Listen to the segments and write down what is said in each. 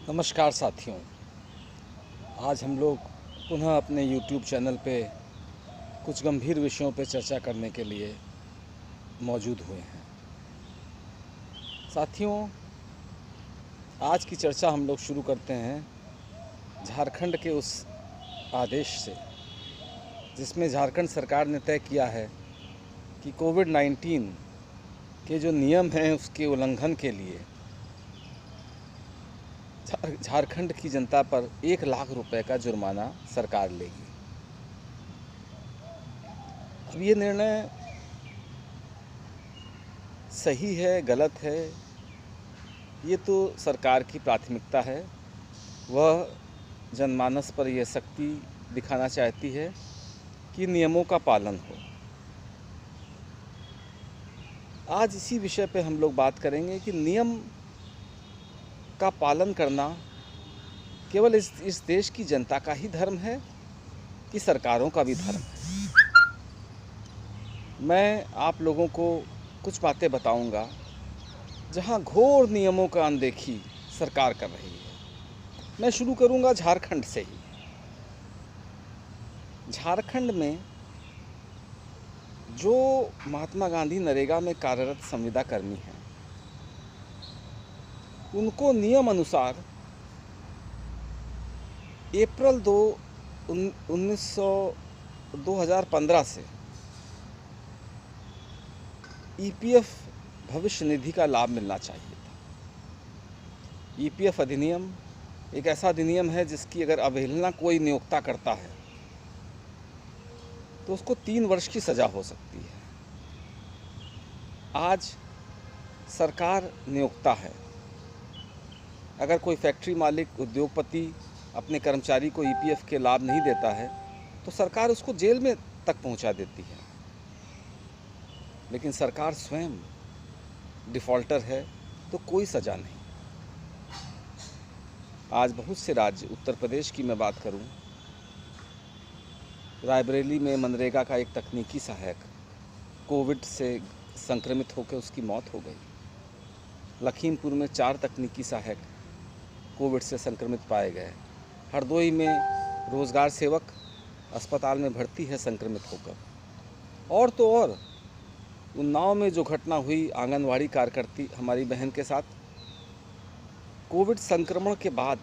नमस्कार साथियों। आज हम लोग पुनः अपने YouTube चैनल पे कुछ गंभीर विषयों पे चर्चा करने के लिए मौजूद हुए हैं। साथियों, आज की चर्चा हम लोग शुरू करते हैं झारखंड के उस आदेश से जिसमें झारखंड सरकार ने तय किया है कि कोविड-19 के जो नियम हैं उसके उल्लंघन के लिए झारखंड की जनता पर 1 लाख रुपए का जुर्माना सरकार लेगी। अब ये निर्णय सही है, गलत है, ये तो सरकार की प्राथमिकता है। वह जनमानस पर यह सख्ती दिखाना चाहती है कि नियमों का पालन हो। आज इसी विषय पे हम लोग बात करेंगे कि नियम का पालन करना केवल इस देश की जनता का ही धर्म है कि सरकारों का भी धर्म है। मैं आप लोगों को कुछ बातें बताऊंगा जहां घोर नियमों का अनदेखी सरकार कर रही है। मैं शुरू करूंगा झारखंड से ही। झारखंड में जो महात्मा गांधी नरेगा में कार्यरत संविदा कर्मी हैं, उनको नियम अनुसार अप्रैल 2015 से ईपीएफ भविष्य निधि का लाभ मिलना चाहिए था। ईपीएफ अधिनियम एक ऐसा अधिनियम है जिसकी अगर अवहेलना कोई नियोक्ता करता है तो उसको 3 वर्ष की सज़ा हो सकती है। आज सरकार नियोक्ता है। अगर कोई फैक्ट्री मालिक, उद्योगपति अपने कर्मचारी को ईपीएफ के लाभ नहीं देता है तो सरकार उसको जेल में तक पहुंचा देती है। लेकिन सरकार स्वयं डिफ़ॉल्टर है तो कोई सज़ा नहीं। आज बहुत से राज्य, उत्तर प्रदेश की मैं बात करूं, रायबरेली में मनरेगा का एक तकनीकी सहायक कोविड से संक्रमित होकर उसकी मौत हो गई। लखीमपुर में 4 तकनीकी सहायक कोविड से संक्रमित पाए गए। हरदोई में रोज़गार सेवक अस्पताल में भर्ती है संक्रमित होकर। और तो और उन्नाव में जो घटना हुई आंगनवाड़ी कार्यकर्ती हमारी बहन के साथ, कोविड संक्रमण के बाद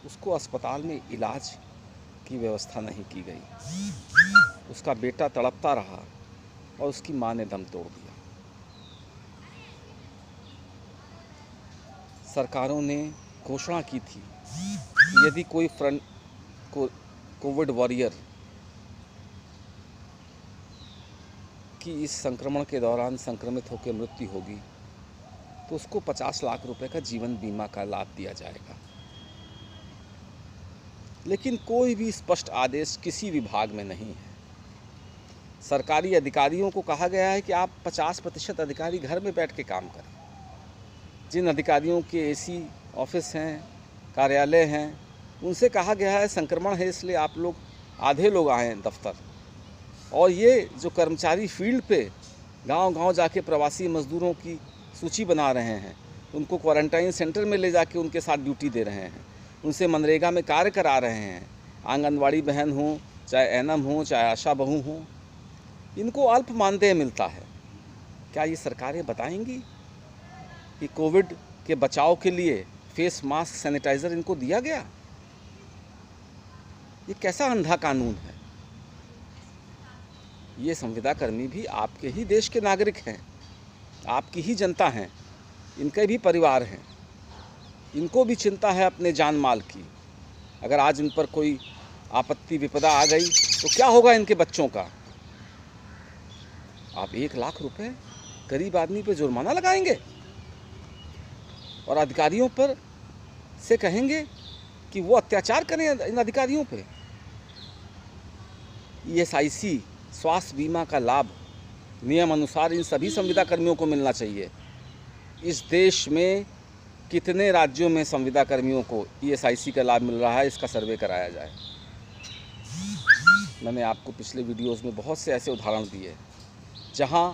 उसको अस्पताल में इलाज की व्यवस्था नहीं की गई। उसका बेटा तड़पता रहा और उसकी मां ने दम तोड़ दिया। सरकारों ने घोषणा की थी कि यदि कोई कोविड वॉरियर की इस संक्रमण के दौरान संक्रमित होकर मृत्यु होगी तो उसको 50 लाख रुपए का जीवन बीमा का लाभ दिया जाएगा। लेकिन कोई भी स्पष्ट आदेश किसी विभाग में नहीं है। सरकारी अधिकारियों को कहा गया है कि आप 50% अधिकारी घर में बैठ के काम करें। जिन अधिकारियों के एसी ऑफिस हैं, कार्यालय हैं, उनसे कहा गया है संक्रमण है इसलिए आप लोग आधे लोग आएँ दफ्तर। और ये जो कर्मचारी फील्ड पे गांव-गांव जाके प्रवासी मजदूरों की सूची बना रहे हैं, उनको क्वारंटाइन सेंटर में ले जाके उनके साथ ड्यूटी दे रहे हैं, उनसे मनरेगा में कार्य करा रहे हैं। आंगनवाड़ी बहन हों, चाहे एनएम हों, चाहे आशा बहू हों, इनको अल्प मानदेय मिलता है। क्या ये सरकारें बताएंगी कि कोविड के बचाव के लिए फेस मास्क, सैनिटाइज़र इनको दिया गया? ये कैसा अंधा कानून है? ये संविदाकर्मी भी आपके ही देश के नागरिक हैं, आपकी ही जनता हैं, इनके भी परिवार हैं। इनको भी चिंता है अपने जान माल की। अगर आज इन पर कोई आपत्ति विपदा आ गई तो क्या होगा इनके बच्चों का? आप 1 लाख रुपए गरीब आदमी पे जुर्माना लगाएंगे और अधिकारियों पर से कहेंगे कि वो अत्याचार करें इन अधिकारियों पे। ईएसआईसी स्वास्थ्य बीमा का लाभ नियम अनुसार इन सभी संविदा कर्मियों को मिलना चाहिए। इस देश में कितने राज्यों में संविदा कर्मियों को ईएसआईसी का लाभ मिल रहा है, इसका सर्वे कराया जाए। मैंने आपको पिछले वीडियोस में बहुत से ऐसे उदाहरण दिए जहां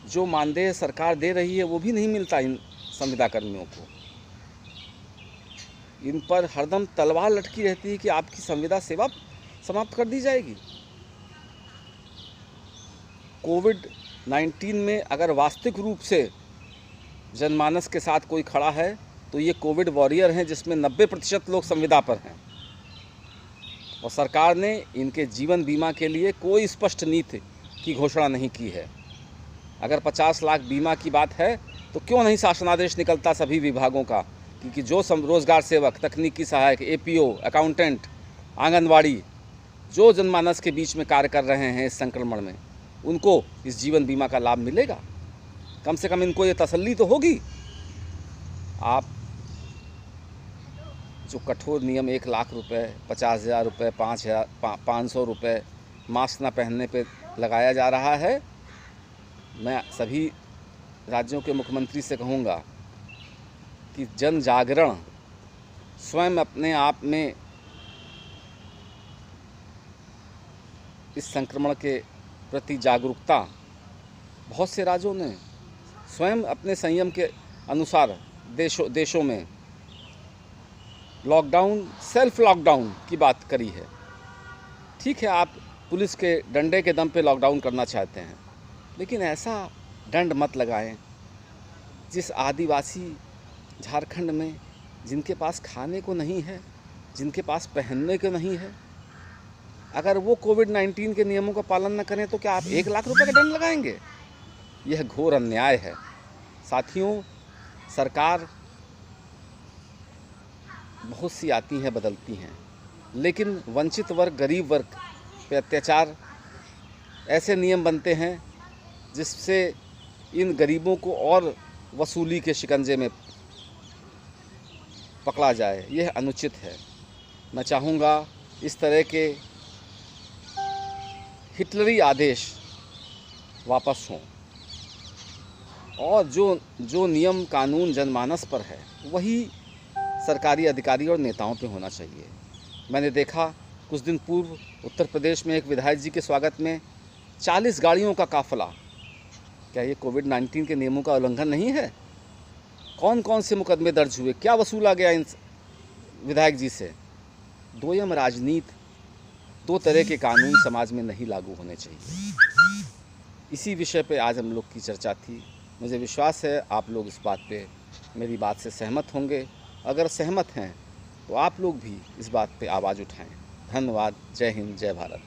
जो मानदेय सरकार दे रही है वो भी नहीं मिलता इन संविदा कर्मियों को। इन पर हरदम तलवार लटकी रहती है कि आपकी संविदा सेवा समाप्त कर दी जाएगी। कोविड-19 में अगर वास्तविक रूप से जनमानस के साथ कोई खड़ा है तो ये कोविड वॉरियर हैं, जिसमें 90% लोग संविदा पर हैं। और सरकार ने इनके जीवन बीमा के लिए कोई स्पष्ट नीति की घोषणा नहीं की है। अगर 50 लाख बीमा की बात है तो क्यों नहीं शासनादेश निकलता सभी विभागों का कि जो रोजगार सेवक, तकनीकी सहायक, एपीओ, अकाउंटेंट, आंगनवाड़ी जो जनमानस के बीच में कार्य कर रहे हैं इस संक्रमण में, उनको इस जीवन बीमा का लाभ मिलेगा। कम से कम इनको ये तसल्ली तो होगी। आप जो कठोर नियम 1 लाख रुपए, 50,000 रुपये, 500 रुपये मास्क न पहनने पे लगाया जा रहा है, मैं सभी राज्यों के मुख्यमंत्री से कहूँगा कि जन जागरण स्वयं अपने आप में इस संक्रमण के प्रति जागरूकता बहुत से राज्यों ने स्वयं अपने संयम के अनुसार देशों में लॉकडाउन, सेल्फ लॉकडाउन की बात करी है। ठीक है, आप पुलिस के डंडे के दम पे लॉकडाउन करना चाहते हैं, लेकिन ऐसा दंड मत लगाएं जिस आदिवासी झारखंड में जिनके पास खाने को नहीं है, जिनके पास पहनने को नहीं है, अगर वो कोविड-19 के नियमों का पालन न करें तो क्या आप 1 लाख रुपए का दंड लगाएंगे? यह घोर अन्याय है। साथियों, सरकार बहुत सी आती हैं, बदलती हैं, लेकिन वंचित वर्ग, गरीब वर्ग पे अत्याचार, ऐसे नियम बनते हैं जिससे इन गरीबों को और वसूली के शिकंजे में पकड़ा जाए। यह अनुचित है। मैं चाहूँगा इस तरह के हिटलरी आदेश वापस हों और जो नियम कानून जनमानस पर है वही सरकारी अधिकारी और नेताओं पे होना चाहिए। मैंने देखा कुछ दिन पूर्व उत्तर प्रदेश में एक विधायक जी के स्वागत में 40 गाड़ियों का काफिला। क्या ये कोविड-19 के नियमों का उल्लंघन नहीं है? कौन कौन से मुकदमे दर्ज हुए, क्या वसूला गया इन विधायक जी से? दोयम राजनीति, दो तरह के कानून समाज में नहीं लागू होने चाहिए। इसी विषय पे आज हम लोग की चर्चा थी। मुझे विश्वास है आप लोग इस बात पे मेरी बात से सहमत होंगे। अगर सहमत हैं तो आप लोग भी इस बात पे आवाज़ उठाएं। धन्यवाद। जय हिंद, जय भारत।